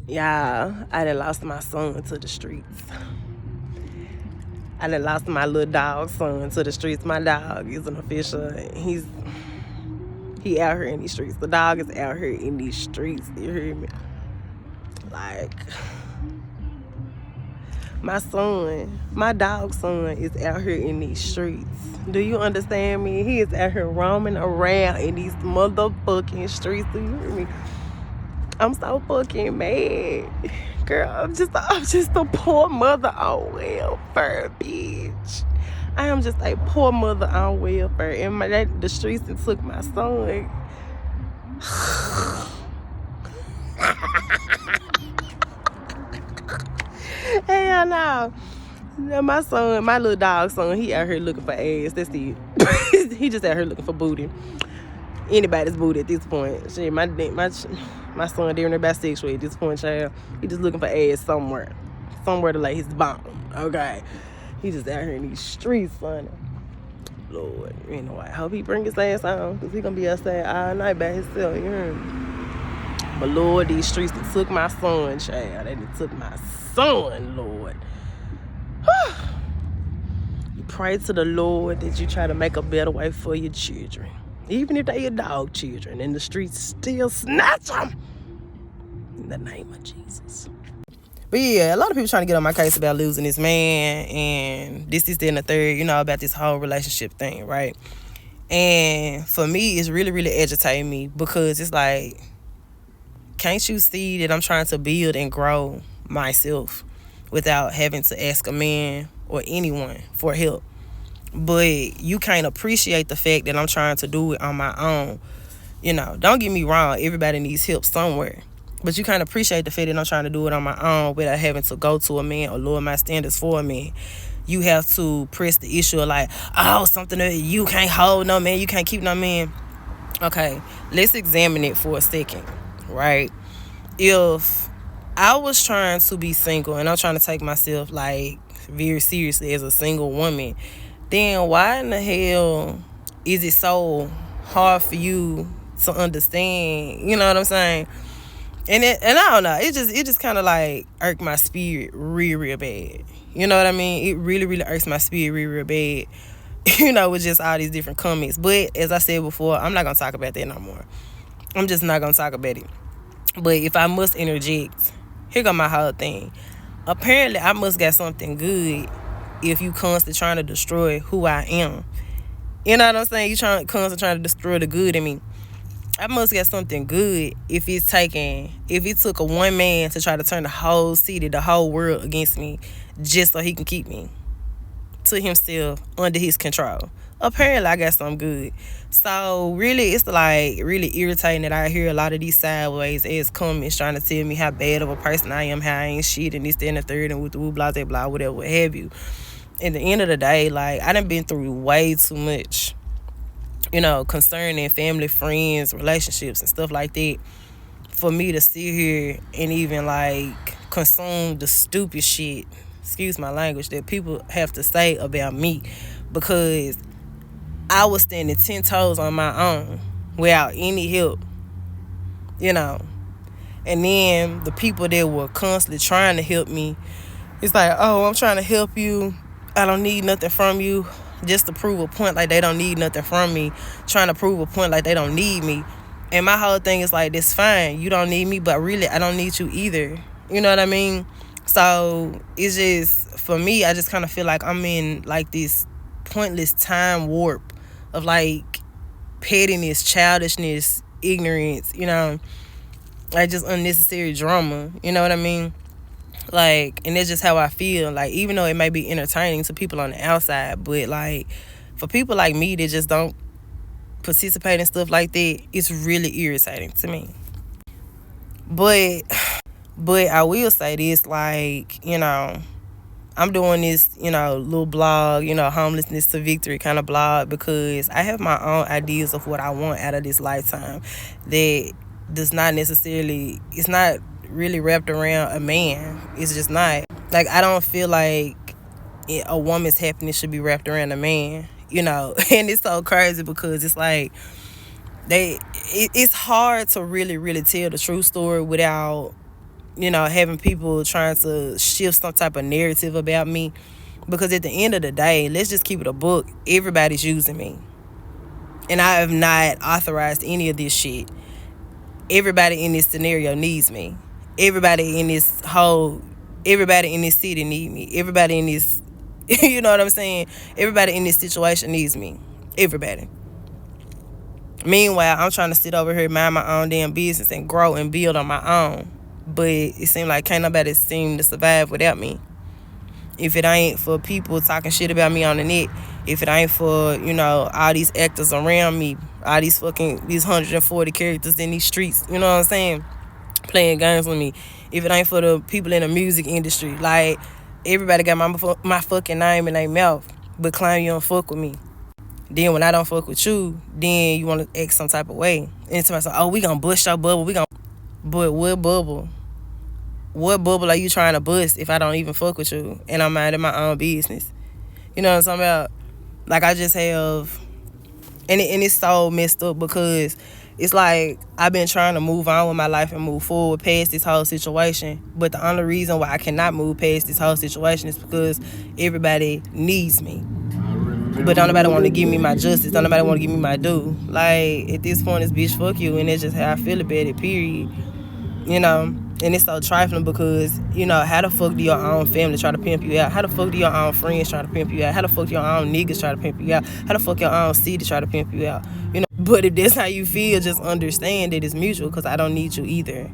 Yeah, I done lost my son to the streets. I done lost my little dog son to the streets. My dog is an official. He out here in these streets. The dog is out here in these streets. You hear me? Like, my dog son is out here in these streets. Do you understand me? He is out here roaming around in these motherfucking streets. Do you hear me? I'm so fucking mad. Girl, I'm just a poor mother on welfare, bitch. I am just a poor mother on welfare. And the streets that took my son. Hell no. My son, my little dog son, he out here looking for ass. That's it. He just out here looking for booty. Anybody's booty at this point. Shit, my son damn near bisexual at this point, child. He just looking for ass somewhere to lay his bomb. Okay, he just out here in these streets, son. Lord, you know, I hope he bring his ass on, cause he gonna be outside all night by himself. You hear me? But Lord, these streets that took my son, child. They took my son, Lord. You pray to the Lord that you try to make a better way for your children. Even if they your dog children, and the streets still snatch them. In the name of Jesus. But yeah, a lot of people trying to get on my case about losing this man, and this, and the third, you know, about this whole relationship thing, right? And for me, it's really, really agitating me, because it's like, can't you see that I'm trying to build and grow myself without having to ask a man or anyone for help? But you can't appreciate the fact that I'm trying to do it on my own. You know, don't get me wrong, everybody needs help somewhere. But you can't appreciate the fact that I'm trying to do it on my own without having to go to a man or lower my standards for a man. You have to press the issue of like, oh, something that you can't hold no man, you can't keep no man. Okay, let's examine it for a second, right? If I was trying to be single and I'm trying to take myself like very seriously as a single woman, then why in the hell is it so hard for you to understand? You know what I'm saying? And I don't know. It just kind of like irked my spirit real bad. You know what I mean? It really irks my spirit real bad. You know, with just all these different comments. But as I said before, I'm not gonna talk about that no more. I'm just not gonna talk about it. But if I must interject, here go my whole thing. Apparently, I must got something good if you constantly trying to destroy who I am. You know what I'm saying? You constantly trying to destroy the good in me. I must got something good if it took a one man to try to turn the whole city, the whole world against me just so he can keep me to himself under his control. Apparently, I got something good. So, really, it's like really irritating that I hear a lot of these sideways ass comments trying to tell me how bad of a person I am, how I ain't shit, and this, and the third, and with the blah, blah, blah, whatever, what have you. At the end of the day, like, I done been through way too much, you know, concerning family, friends, relationships, and stuff like that, for me to sit here and even, like, consume the stupid shit, excuse my language, that people have to say about me, because I was standing 10 toes on my own without any help, you know. And then the people that were constantly trying to help me, it's like, oh, I'm trying to help you, I don't need nothing from you, just to prove a point like they don't need nothing from me, trying to prove a point like they don't need me. And my whole thing is like, that's fine, you don't need me, but really I don't need you either. You know what I mean? So it's just, for me, I just kind of feel like I'm in like this pointless time warp of like pettiness, childishness, ignorance, you know, like just unnecessary drama. You know what I mean? Like, and that's just how I feel. Like, even though it may be entertaining to people on the outside, but like for people like me that just don't participate in stuff like that, it's really irritating to me. But I will say this, like, you know, I'm doing this, you know, little blog, you know, homelessness to victory kind of blog, because I have my own ideas of what I want out of this lifetime that does not necessarily, it's not really wrapped around a man. It's just not. Like, I don't feel like a woman's happiness should be wrapped around a man, you know. And it's so crazy because it's like it's hard to really tell the true story without, having people trying to shift some type of narrative about me. Because at the end of the day, let's just keep it a book. Everybody's using me. And I have not authorized any of this shit. Everybody in this scenario needs me. Everybody in this city need me. Everybody in this, you know what I'm saying? Everybody in this situation needs me. Everybody. Meanwhile, I'm trying to sit over here, mind my own damn business and grow and build on my own. But it seems like can't nobody seem to survive without me. If it ain't for people talking shit about me on the net, if it ain't for, all these actors around me, all these 140 characters in these streets, you know what I'm saying, playing games with me. If it ain't for the people in the music industry, like, everybody got my fucking name in their mouth, but claim you don't fuck with me. Then when I don't fuck with you, then you want to act some type of way. And somebody say, oh, we gonna bust your bubble, But what bubble? What bubble are you trying to bust if I don't even fuck with you and I'm minding my own business? You know what I'm talking about? Like, I just have, and it's so messed up because it's like I've been trying to move on with my life and move forward past this whole situation. But the only reason why I cannot move past this whole situation is because everybody needs me. But don't nobody want to give me my justice. Don't nobody want to give me my due. Like, at this point, it's bitch, fuck you. And that's just how I feel about it, period. And it's so trifling because, how the fuck do your own family try to pimp you out? How the fuck do your own friends try to pimp you out? How the fuck your own niggas try to pimp you out? How the fuck your own city try to pimp you out? But if that's how you feel, just understand that it's mutual because I don't need you either.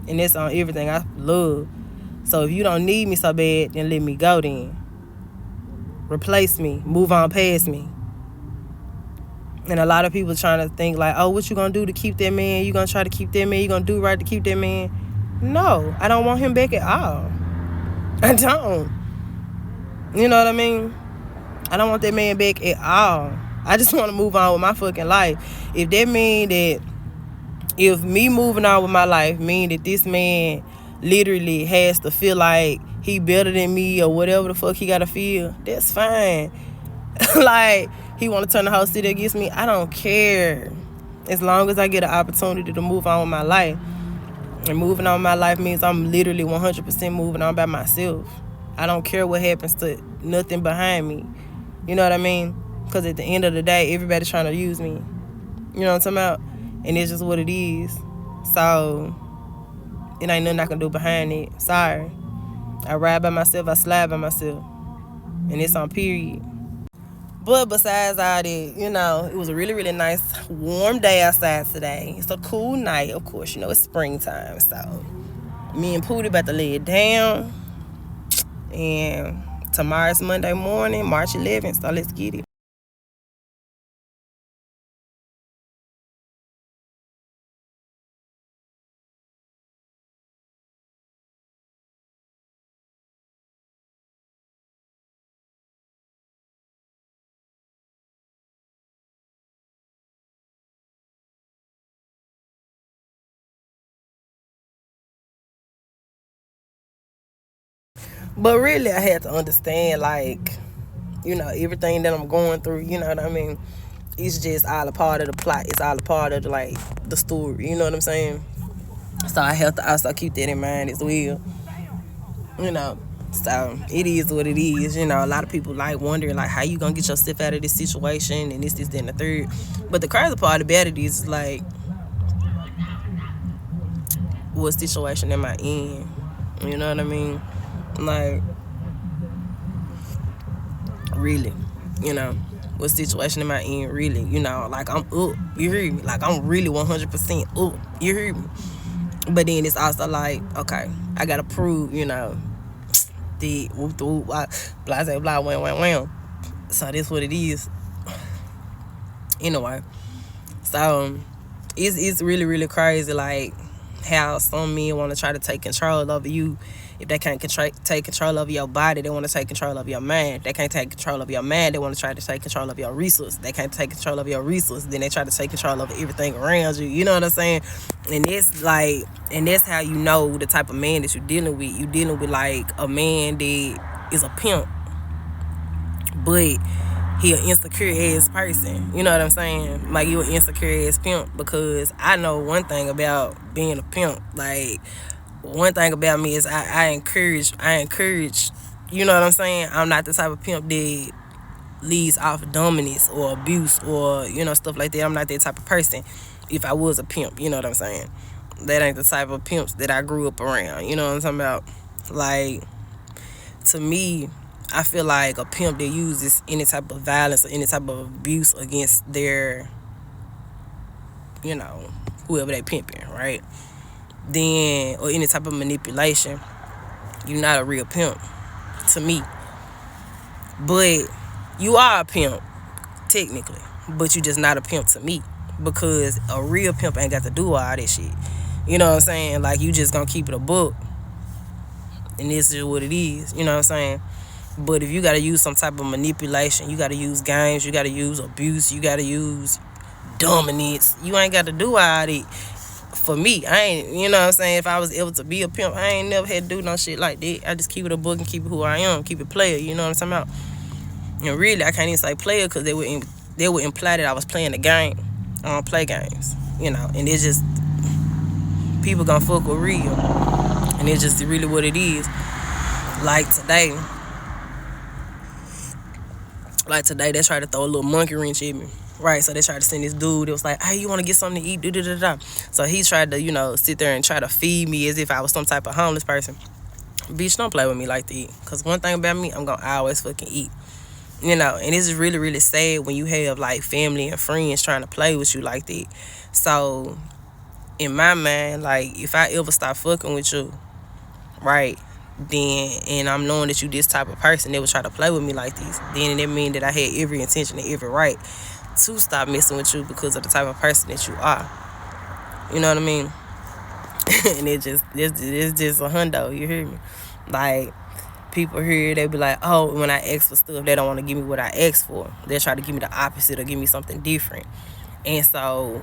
And that's on everything I love. So if you don't need me so bad, then let me go then. Replace me. Move on past me. And a lot of people trying to think like, oh, what you gonna do to keep that man? You gonna try to keep that man? You gonna do right to keep that man? No, I don't want him back at all. I don't. You know what I mean? I don't want that man back at all. I just want to move on with my fucking life. If that mean that, if me moving on with my life mean that this man literally has to feel like he better than me or whatever the fuck he gotta feel, that's fine. Like, he want to turn the whole city against me, I don't care. As long as I get an opportunity to move on with my life. And moving on with my life means I'm literally 100% moving on by myself. I don't care what happens to nothing behind me. You know what I mean? Because at the end of the day, everybody's trying to use me. You know what I'm talking about? And it's just what it is. So, it ain't nothing I can do behind it. Sorry. I ride by myself, I slide by myself. And it's on period. But besides all that, it was a really, really nice, warm day outside today. It's a cool night, of course. It's springtime. So, me and Pootie about to lay it down. And tomorrow's Monday morning, March 11th. So, let's get it. But really, I had to understand, like, everything that I'm going through, you know what I mean? It's just all a part of the plot. It's all a part of, like, the story, you know what I'm saying? So I have to also keep that in mind as well. So it is what it is. A lot of people like wondering, like, how you gonna get yourself out of this situation and this, that, and the third. But the crazy part about it is, like, what situation am I in? You know what I mean? Like, really, what situation am I in, really? Like, I'm up, you hear me? Like, I'm really 100% up, you hear me? But then it's also like, okay, I gotta prove, the whoop, blah, blah, blah, wham. So that's what it is. Anyway, so it's really, really crazy, like, how some men want to try to take control over you. If they can't take control of your body, they want to take control of your mind. If they can't take control of your mind, they want to try to take control of your resources. They can't take control of your resources, then they try to take control of everything around you. You know what I'm saying? And that's how you know the type of man that you're dealing with. You're dealing with, like, a man that is a pimp, but he an insecure ass person. You know what I'm saying? Like, you an insecure ass pimp, because I know one thing about being a pimp. Like, one thing about me is I encourage, you know what I'm saying? I'm not the type of pimp that leads off dominance or abuse or, you know, stuff like that. I'm not that type of person. If I was a pimp, you know what I'm saying? That ain't the type of pimps that I grew up around. You know what I'm talking about? Like, to me, I feel like a pimp that uses any type of violence or any type of abuse against their, you know, whoever they pimping, right? Then, or any type of manipulation, you're not a real pimp to me. But you are a pimp, technically. But you just not a pimp to me. Because a real pimp ain't got to do all that shit. You know what I'm saying? Like, you just gonna keep it a book. And this is what it is. You know what I'm saying? But if you gotta use some type of manipulation, you gotta use games, you gotta use abuse, you gotta use dominance, you ain't gotta do all that. For me, I ain't, you know what I'm saying? If I was able to be a pimp, I ain't never had to do no shit like that. I just keep it a book and keep it who I am, keep it player, you know what I'm talking about? And really, I can't even say player because they would imply that I was playing the game. I don't play games, you know, and it's just, people gonna fuck with real. And it's just really what it is. Like today, they tried to throw a little monkey wrench at me. Right, so they tried to send this dude. It was like, hey, you want to get something to eat? Da-da-da-da. So he tried to, you know, sit there and try to feed me as if I was some type of homeless person. Bitch, don't play with me like that. Because one thing about me, I'm going to always fucking eat. You know, and it's really, really sad when you have, like, family and friends trying to play with you like that. So, in my mind, like, if I ever stop fucking with you, right, then, and I'm knowing that you this type of person that would try to play with me like this, then it mean that I had every intention and every right to stop messing with you because of the type of person that you are. You know what I mean? And it's just a hundo, you hear me? Like, people here, they be like, oh, when I ask for stuff, they don't want to give me what I ask for. They try to give me the opposite or give me something different. And so,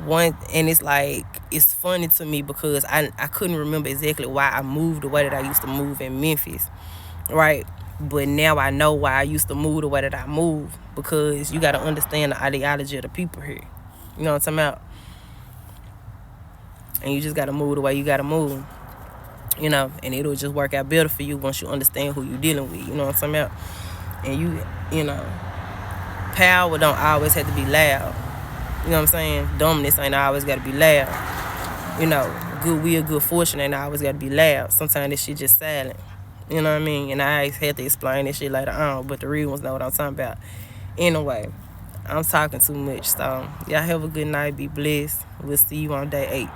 it's like, it's funny to me because I couldn't remember exactly why I moved the way that I used to move in Memphis, right? But now I know why I used to move the way that I move, because you got to understand the ideology of the people here. You know what I'm talking about? And you just got to move the way you got to move. You know, and it'll just work out better for you once you understand who you're dealing with. You know what I'm talking about? And you know, power don't always have to be loud. You know what I'm saying? Dominance ain't always got to be loud. You know, goodwill, good fortune ain't always got to be loud. Sometimes this shit just silent. You know what I mean? And I had to explain this shit later on, but the real ones know what I'm talking about. Anyway, I'm talking too much. So, y'all have a good night. Be blessed. We'll see you on day 8.